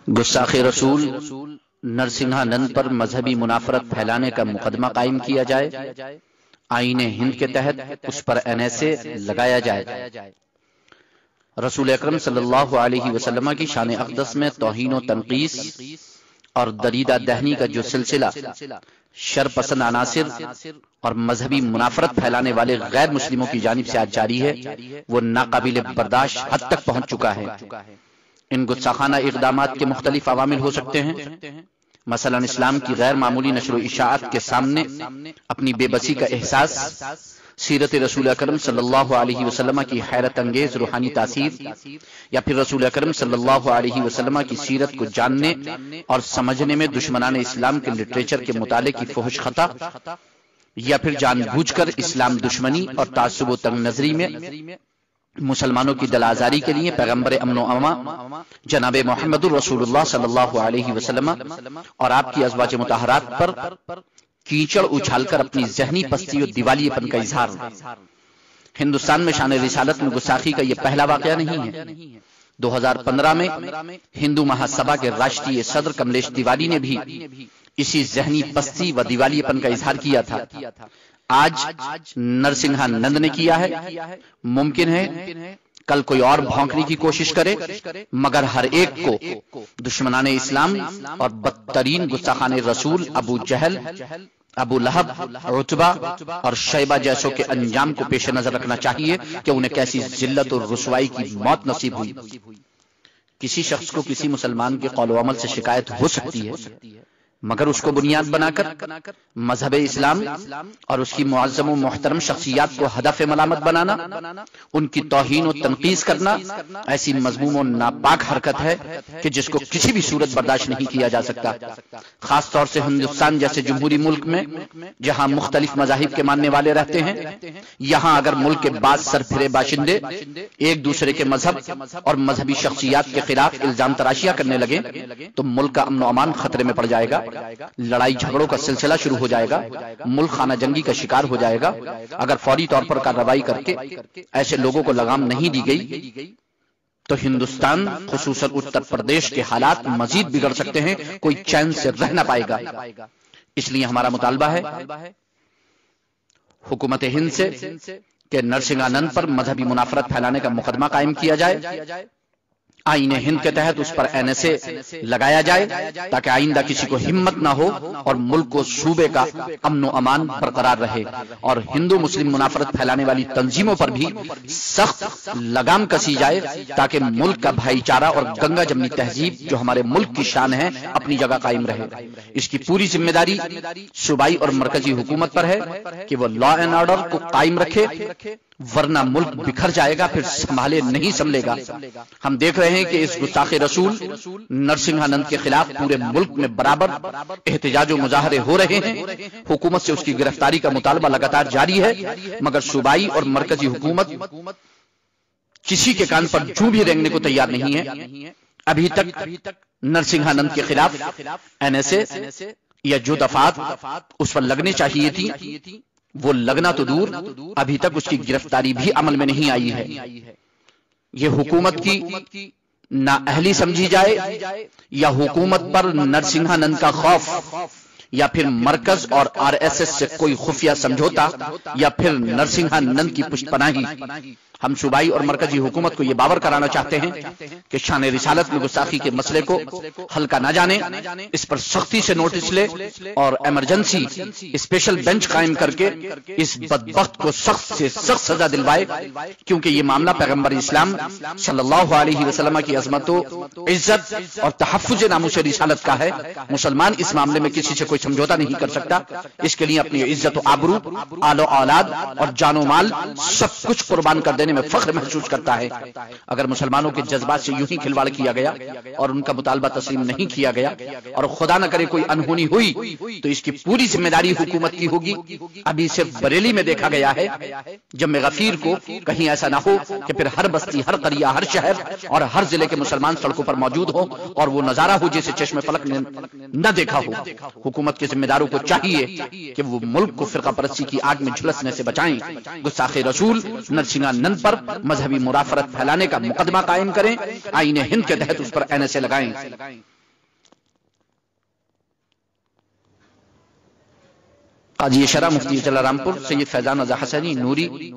گستاخ رسول نرسنگھا نند پر مذہبی منافرت پھیلانے کا مقدمہ قائم کیا جائے، آئین ہند کے تحت اس پر NSA لگایا جائے۔ رسول اکرم صلی اللہ علیہ وسلم کی شان اقدس میں توہین و تنقیص اور دریدہ دہنی کا جو سلسلہ شر پسند عناصر اور مذہبی منافرت پھیلانے والے غیر مسلموں کی جانب سے آج جاری ہے، وہ ناقابل برداشت حد تک پہنچ چکا ہے۔ ان گستاخانہ اقدامات کے مختلف عوامل ہو سکتے ہیں، مثلا اسلام کی غیر معمولی نشر و اشاعت کے سامنے اپنی بے بسی کا احساس، سیرت رسول اکرم صلی اللہ علیہ وسلم کی حیرت انگیز روحانی تاثیر، یا پھر رسول اکرم صلی اللہ علیہ وسلم کی سیرت کو جاننے اور سمجھنے میں دشمنان اسلام کے لٹریچر کے مطالعے کی فحش خطا، یا پھر جان بوجھ کر اسلام دشمنی اور تعصب و تنگ نظری میں مسلمانوں کی دل آزاری کے لیے پیغمبر امن و امان جناب محمد الرسول اللہ صلی اللہ علیہ وسلم اور آپ کی ازواج مطہرات پر کیچڑ اچھال کر اپنی ذہنی پستی اور دیوالیے پن کا اظہار۔ ہندوستان میں شان رسالت میں گستاخی کا یہ پہلا واقعہ نہیں ہے۔ 2015 میں ہندو مہاسبھا کے راشٹریہ صدر کملیش تیواری نے بھی اسی ذہنی پستی و دیوالیے پن کا اظہار کیا تھا۔ آج نرسنگھا نند نے کیا ہے، ممکن ہے کل کوئی اور بھونکنے کی کوشش کرے، مگر ہر ایک کو دشمنان اسلام اور بدترین گستاخان رسول ابو جہل، ابو لہب، عتبہ اور شیبہ جیسوں کے انجام کو پیش نظر رکھنا چاہیے کہ انہیں کیسی ذلت اور رسوائی کی موت نصیب ہوئی۔ کسی شخص کو کسی مسلمان کے قول و عمل سے شکایت ہو سکتی ہے، مگر اس کو بنیاد بنا کر مذہب اسلام اور اس کی معظم و محترم شخصیات کو ہدف ملامت بنانا، ان کی توہین و تنقیص کرنا ایسی مذموم و ناپاک حرکت ہے کہ جس کو کسی بھی صورت برداشت نہیں کیا جا سکتا۔ خاص طور سے ہندوستان جیسے جمہوری ملک میں جہاں مختلف مذاہب کے ماننے والے رہتے ہیں، یہاں اگر ملک کے بعض سرفرے باشندے ایک دوسرے کے مذہب اور مذہبی شخصیات کے خلاف الزام تراشیاں کرنے لگے تو ملک کا امن و امان خطرے میں پڑ جائے گا، لڑائی جھگڑوں کا سلسلہ شروع ہو جائے گا، ملک خانہ جنگی کا شکار ہو جائے گا۔ اگر فوری طور پر کارروائی کر کے ایسے لوگوں کو لگام نہیں دی گئی تو ہندوستان خصوصاً اتر پردیش کے حالات مزید بگڑ سکتے ہیں، کوئی چین سے رہ نہ پائے گا۔ اس لیے ہمارا مطالبہ ہے حکومت ہند سے کہ نرسنگھا نند پر مذہبی منافرت پھیلانے کا مقدمہ قائم کیا جائے، آئین ہند کے تحت اس پر NSA لگایا جائے تاکہ آئندہ کسی کو ہمت نہ ہو اور ملک و صوبے کا امن و امان برقرار رہے، اور ہندو مسلم منافرت پھیلانے والی تنظیموں پر بھی سخت لگام کسی جائے تاکہ ملک کا بھائی چارہ اور گنگا جمنی تہذیب جو ہمارے ملک کی شان ہے اپنی جگہ قائم رہے۔ اس کی پوری ذمہ داری صوبائی اور مرکزی حکومت پر ہے کہ وہ لا اینڈ آرڈر کو قائم رکھے، ورنہ ملک بکھر جائے گا، پھر سنبھالے نہیں سنبھلے گا۔ ہم دیکھ رہے ہیں کہ اس گستاخ رسول نرسنگھا نند کے خلاف پورے ملک میں برابر احتجاج و مظاہرے ہو رہے ہیں، حکومت سے اس کی گرفتاری کا مطالبہ لگاتار جاری ہے، مگر صوبائی اور مرکزی حکومت کسی کے کان پر جوں بھی رینگنے کو تیار نہیں ہے۔ ابھی تک نرسنگھا نند کے خلاف NSA یا جو دفعات اس پر لگنے چاہیے تھی وہ لگنا تو دور، ابھی تک اس کی گرفتاری بھی عمل میں نہیں آئی ہے۔ یہ حکومت کی نااہلی سمجھی جائے یا حکومت پر نرسنگھا نند کا خوف، یا پھر مرکز اور RSS سے کوئی خفیہ سمجھوتا، یا پھر نرسنگھا نند کی پشت پناہی۔ ہم صوبائی اور مرکزی حکومت کو یہ باور کرانا چاہتے ہیں کہ شان رسالت میں گستاخی کے مسئلے کو ہلکا نہ جانے، اس پر سختی سے نوٹس لے اور ایمرجنسی اسپیشل بینچ قائم کر کے اس بدبخت کو سخت سے سخت سزا دلوائے، کیونکہ یہ معاملہ پیغمبر اسلام صلی اللہ علیہ وسلم کی عظمت و عزت اور تحفظ ناموس رسالت کا ہے۔ مسلمان اس معاملے میں کسی سے کوئی سمجھوتا نہیں کر سکتا، اس کے لیے اپنی عزت و آبرو، آل و اولاد اور جان و مال سب کچھ قربان کر دینے میں فخر محسوس کرتا ہے۔ اگر مسلمانوں کے جذبات سے یوں ہی کھلواڑ کیا گیا اور ان کا مطالبہ تسلیم نہیں کیا گیا اور خدا نہ کرے کوئی انہونی ہوئی تو اس کی پوری ذمہ داری حکومت کی ہوگی۔ ابھی صرف بریلی میں دیکھا گیا ہے جم غفیر کو، کہیں ایسا نہ ہو کہ پھر ہر بستی، ہر قریہ، ہر شہر اور ہر ضلع کے مسلمان سڑکوں پر موجود ہوں اور وہ نظارہ ہو جسے چشم فلک نے نہ دیکھا ہو۔ حکومت کے ذمہ داروں کو چاہیے کہ وہ ملک کو فرقہ پرستی کی آگ میں جھلسنے سے بچائیں، گستاخ رسول نرسنگھا نند پر مذہبی منافرت پھیلانے کا مقدمہ قائم کریں، آئین ہند کے تحت اس پر NSA لگائیں۔ قاضی شرع مفتی جلال رامپور سید فیضان رضا حسنی نوری